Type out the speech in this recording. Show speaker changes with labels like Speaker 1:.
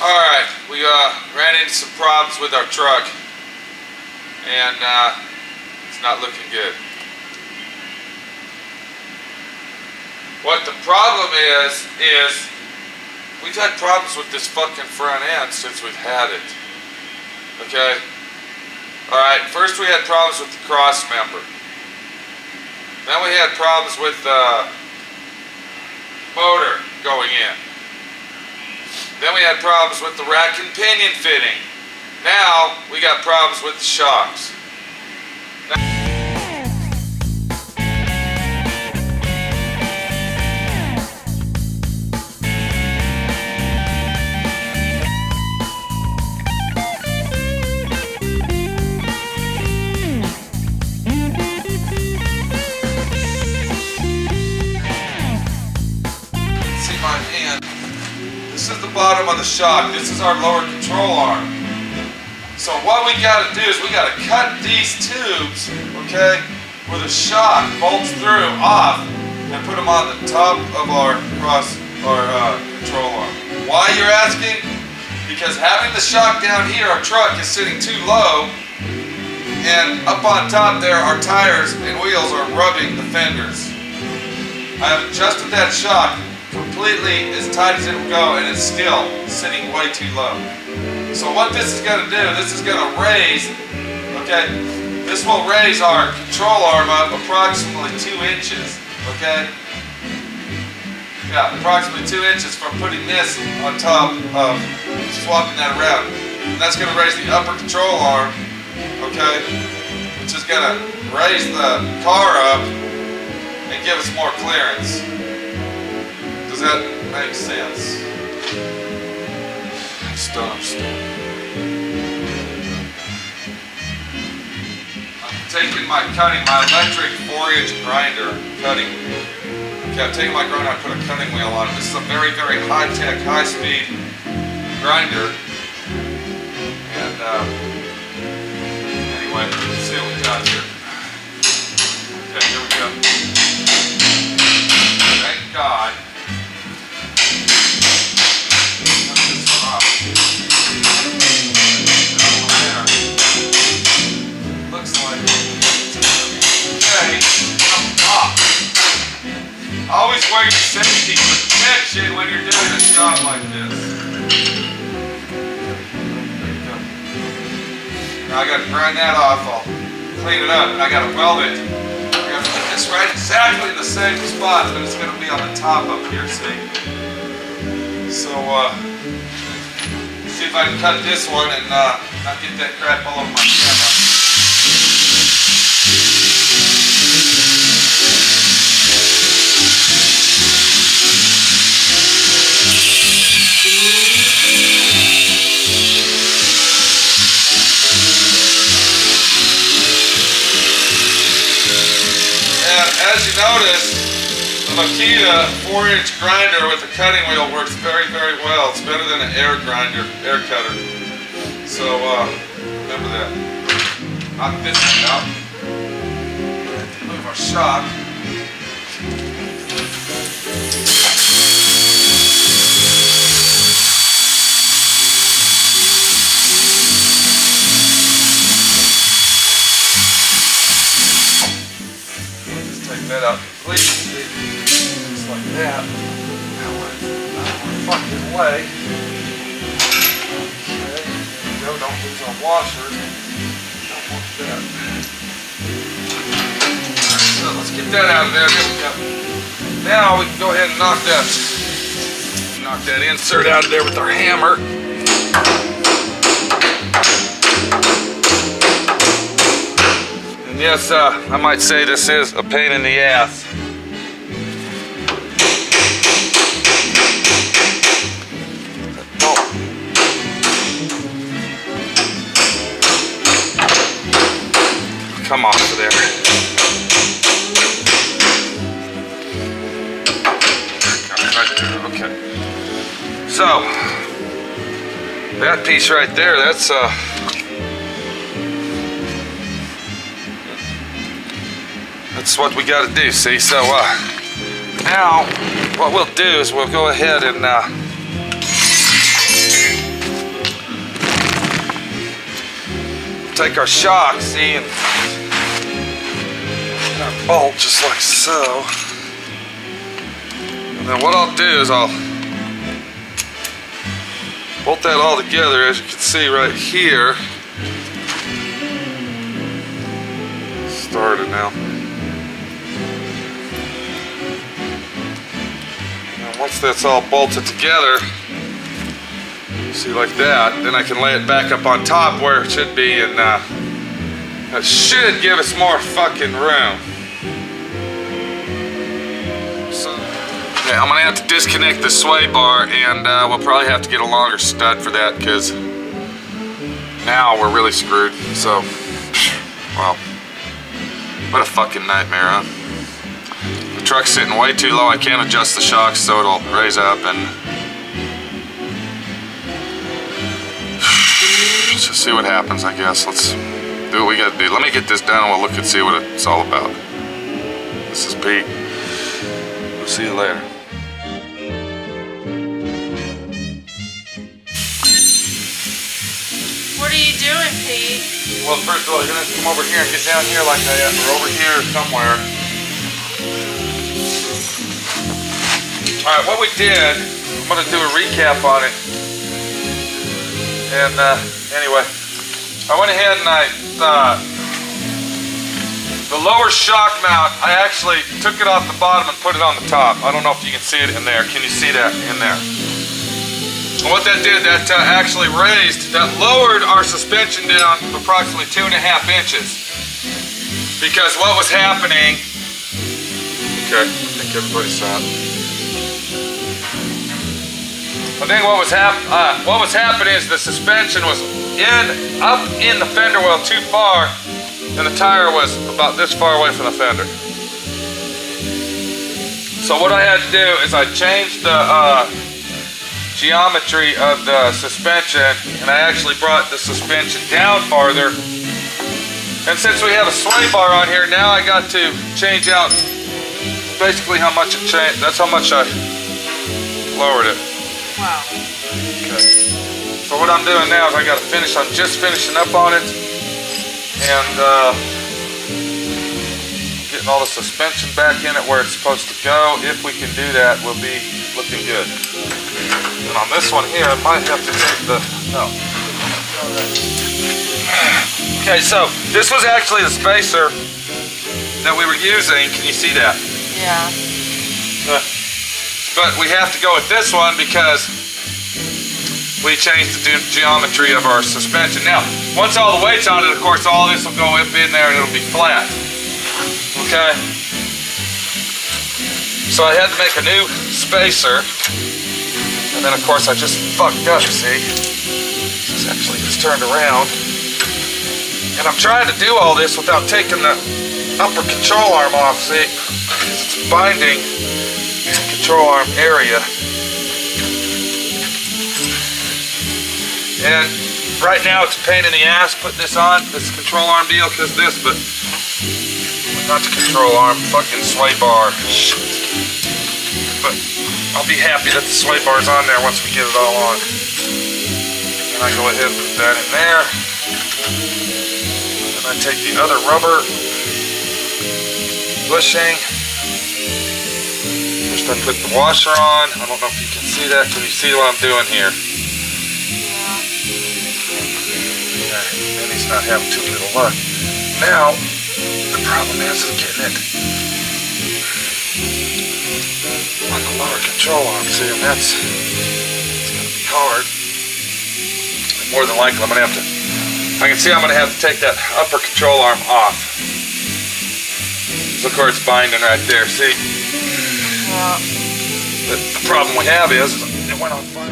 Speaker 1: Alright, we ran into some problems with our truck, and it's not looking good. What the problem is we've had problems with this fucking front end since we've had it. Okay? Alright, first we had problems with the cross member. Then we had problems with the motor going in. Then we had problems with the rack and pinion fitting. Now we got problems with the shocks. This is the bottom of the shock. This is our lower control arm. So what we got to do is we got to cut these tubes, okay, where the shock bolts through off, and put them on the top of our control arm. Why, you're asking? Because having the shock down here, our truck is sitting too low, and up on top there, our tires and wheels are rubbing the fenders. I have adjusted that shock completely as tight as it will go, and it's still sitting way too low. So what this is going to do, this is going to raise, okay, this will raise our control arm up approximately 2 inches, okay? Yeah, approximately 2 inches from putting this on top of swapping that around. And that's going to raise the upper control arm, okay, which is going to raise the car up and give us more clearance. Does that make sense? Stop. I'm taking my electric 4-inch grinder cutting. Okay, I'm taking my grinder, I put a cutting wheel on it. This is a very, very high-tech, high-speed grinder. And anyway, let's see what we got here. Okay, here we go. Thank God. Always wear your safety protection when you're doing a job like this. Now I got to grind that off, I'll clean it up, and I got to weld it. I got to put this right exactly in the same spot, but it's going to be on the top up here, see? So, see if I can cut this one and not get that crap all over my camera. As you notice, the Makita 4-inch grinder with a cutting wheel works very, very well. It's better than an air grinder, air cutter. So remember that. Knock this one out. Move our shock. That up completely, just like that. That way, out of my fucking way. Okay, there we go. Don't lose our washer. Don't want that. Alright, so let's get that out of there. There we go. Now we can go ahead and knock that insert out of there with our hammer. Yes, I might say this is a pain in the ass. Come off of there. Right there, okay. So, that piece right there, that's what we got to do, see? So now what we'll do is we'll go ahead and take our shock, see, and bolt just like so. And then what I'll do is I'll bolt that all together, as you can see right here. Started now. And once that's all bolted together, see, like that, then I can lay it back up on top where it should be, and that should give us more fucking room. So, yeah, I'm gonna have to disconnect the sway bar, and we'll probably have to get a longer stud for that, because now we're really screwed. So, well, what a fucking nightmare, huh? The truck's sitting way too low. I can't adjust the shocks so it'll raise up, and let's just see what happens, I guess. Let's do what we gotta do. Let me get this done and we'll look and see what it's all about. This is Pete. We'll see you later.
Speaker 2: What are you doing, Pete?
Speaker 1: Well, first of all, you're gonna have to come over here and get down here like that, or over here somewhere. Alright, what we did, I'm gonna do a recap on it. And anyway, I went ahead and the lower shock mount, I actually took it off the bottom and put it on the top. I don't know if you can see it in there. Can you see that in there? And what that did, that actually raised, that lowered our suspension down approximately 2.5 inches. Because what was happening, okay, I think everybody saw it. I think what was happening is the suspension was up in the fender well too far, and the tire was about this far away from the fender. So what I had to do is I changed the geometry of the suspension, and I actually brought the suspension down farther. And since we have a sway bar on here, now I got to change out basically how much it changed. That's how much I lowered it.
Speaker 2: Wow.
Speaker 1: Okay. So what I'm doing now is I got to finish. I'm just finishing up on it, and getting all the suspension back in it where it's supposed to go. If we can do that, we'll be looking good. And on this one here, I might have to take the Okay, so this was actually the spacer that we were using. Can you see that?
Speaker 2: Yeah.
Speaker 1: But we have to go with this one because we changed the geometry of our suspension. Now, once all the weight's on it, of course, all this will go up in there and it'll be flat. Okay? So I had to make a new spacer. And then, of course, I just fucked up, see? This actually just turned around. And I'm trying to do all this without taking the upper control arm off, see? It's binding control arm area. And right now it's a pain in the ass putting this on, this control arm deal, because this, but not the control arm, fucking sway bar. But I'll be happy that the sway bar's on there once we get it all on. And I go ahead and put that in there. And I take the other rubber bushing. First I put the washer on. I don't know if you can see that. Can you see what I'm doing here? Yeah. Okay. And he's not having too little luck. Now, the problem is getting it on the lower control arm. See, and it's gonna be hard. And more than likely, I'm gonna have to. I can see I'm gonna have to take that upper control arm off. Look where it's binding right there. See.
Speaker 2: Yeah.
Speaker 1: But the problem we have is it went on fire.